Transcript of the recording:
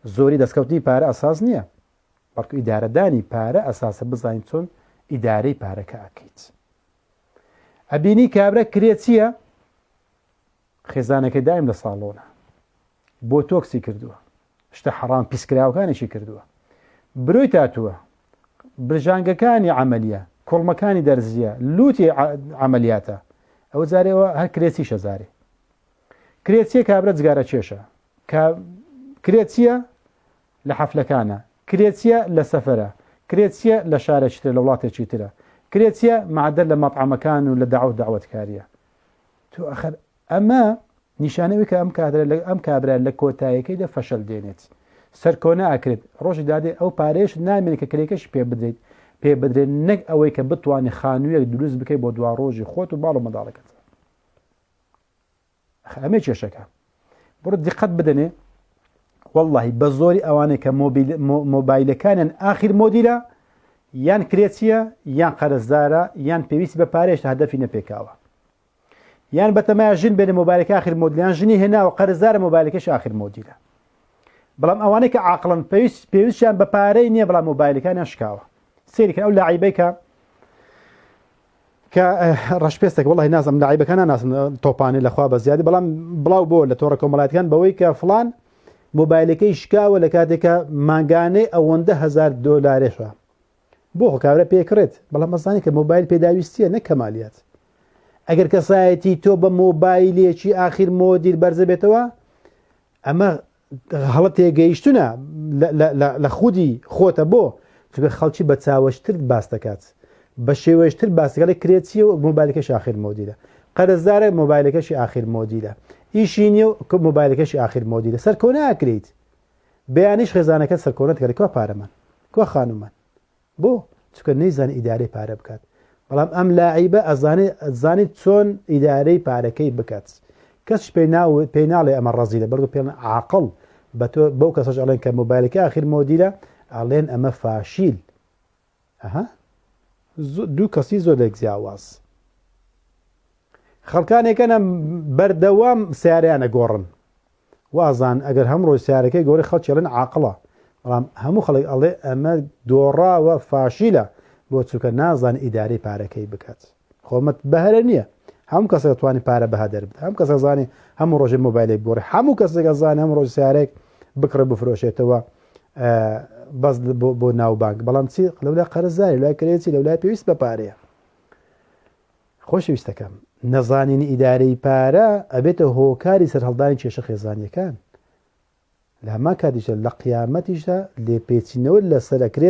زۆری دەستکەوتنی پارە ئەساس نییە، بەڵکو ئیدارەدانی پارە ئەساسە بزانین چۆن ئیدارەی پارەکە ئەکەیت. ئەبینی کابرا کرێت چییە؟ خێزانەکەی دایم لە ساڵۆنە، بۆ تۆکسی کردووە، شتە حەڕام پیسکراوەکانێکی کردووە، برۆی تاتووە، برژانگەکانی عەمەلیە، کۆڵمەکانی دەرزیە، لوتی عەمەلیاتە، ئەوە جارێەوە هەر کرێچیشە زارێ. کرێچیە کابرا جگارە چێشە، کرێچیە لە حەفلەکانە، کرێچیە لە سەفەرە، کرێچیە لە شارێکی ترە، لە وڵاتێکی ترە، کرێچیە معدەر لە مەطعەمەکان و لە داوەتکاریە. تۆ ئەخەر ئەمە نیشانەوەی کە ئەم کابرا لە کۆتاییەکەیدا فەشەل دێنێت، سەرکۆنە ئەکرێت، ڕۆژی دادێ ئەو پارەیەش نامێنێت کە کرێکەش پێ بدرێت، نەک ئەوەی کە بتوانێت خانوویەک دروست بکەیت بۆ دوا ڕۆژی خۆت و باڵ و منداڵەکەت. ئەمە کێشەکە. بڕۆ دیقەت بدەنێ، واللهی بە زۆری ئەوانەی کە مۆبایلەکانیان ئاخر مۆدیلە، یان کرێچیە یان قەرزدارە یان پێویستی بە پارەیەش هەدەفی نەپێکاوە، یان بەتەمایە ژن بێنێ مۆبایلەکە ئاخر مۆدیلیان ژنی هێناوە قەرزدارە مۆبایلەکەش ئاخر مۆدیلە. بەڵام ئەوانەی کە عاقڵن پێویستیان بە پارەی نییە، بەڵام مۆبایلەکانیان شکاوە. سێریکە ئەو لاعیبەی کە ڕەشپێستێک وڵی نازم لاعیبەکان ناسم تۆپانی لەخوا بە زیادی، بەڵام بڵاو بۆ لە تۆڕە کۆمەڵایەتەکان بەوەی کە فڵان مۆبایلەکەی شکاوە لە کاتێکە مانگانەی ئەوەندە $1000 بۆ کابرا پێکرێت، بەڵام مەزانی کە مۆبایل پێداویستیە نەک کەمالیات. ئەگەر کەسایەتی تۆ بە مۆبایلێکی ئاخر مۆدیل بەرزە بێتەوە، ئەمە هەڵە تێگەیشتونە لە خودی خۆتە، بۆ چونکە خەڵکی بە چاوەشتر باس دەکات، بە شێوەشتر باسەکە کرێتیە و مۆبایلەکەش ئاخر مۆدیلە، قەرزدارە مۆبایلەکەشی ئاخر مۆدیلە، ئیشی نییە و مۆبایلەکەشی ئاخر مۆدیلە. سەرکۆنە ئاکرێت، بەیانیش خێزانەکە سەرکۆنەت کەێت کوا پارەمان کوا خانومان، بۆ چونکە نەیزانێت ئیدارەی پارە بکات. بەڵام ئەم لاعیبە ئەزانێت چۆن ئیدارەی پارەکەی بکات. کەس پێی ناڵێ ئەمە ڕەزیلە، بەڵکو پێڵێن عاقڵ، بەو کەسەش ئەڵێن کە مۆبایلەکە ئاخر مۆدیلە، ئەڵێن ئەمە فاشیل. دوو کەسی زۆر لێک جیاواز. خەڵکانێکەنە بەردەوام سیارەیانە گۆڕن، وازان ئەگەر هەم ڕۆژ سیارەکەی گۆڕی خەڵکیڵێن عاقڵە، بەڵام هەموو خەڵک ئەڵێ ئەمە دۆڕاوە فاشیلە، بۆ چونکە نازان ئیدارەی پارەکەی بکات. خۆمەت بەهرە نییە، هەموو کەسێک دەتوانێت پارە بەهادەر بدات، هەموو کەسێک زانێ هەموو ڕۆژێ مۆبایلێک بۆڕێ، هەموو کەسێک ئەزانێ هەموو ڕۆژ سیارێک بکڕە بفرۆشێتەوە بەس بۆ ناوبانک. بەڵام چی لەولای قەرزداری، لای کرێتی، لەولای پێویست بە پارەیە. خۆشەویستەکەم، نەزانینی ئیدارەی پارە ئەبێتە هۆکاری سەر هەڵدانی کێشە خێزانیەکان. لە هەمان کاتیشدا لە قیامەتیشدا لێپێچینەوە لەسەر ئەکرێت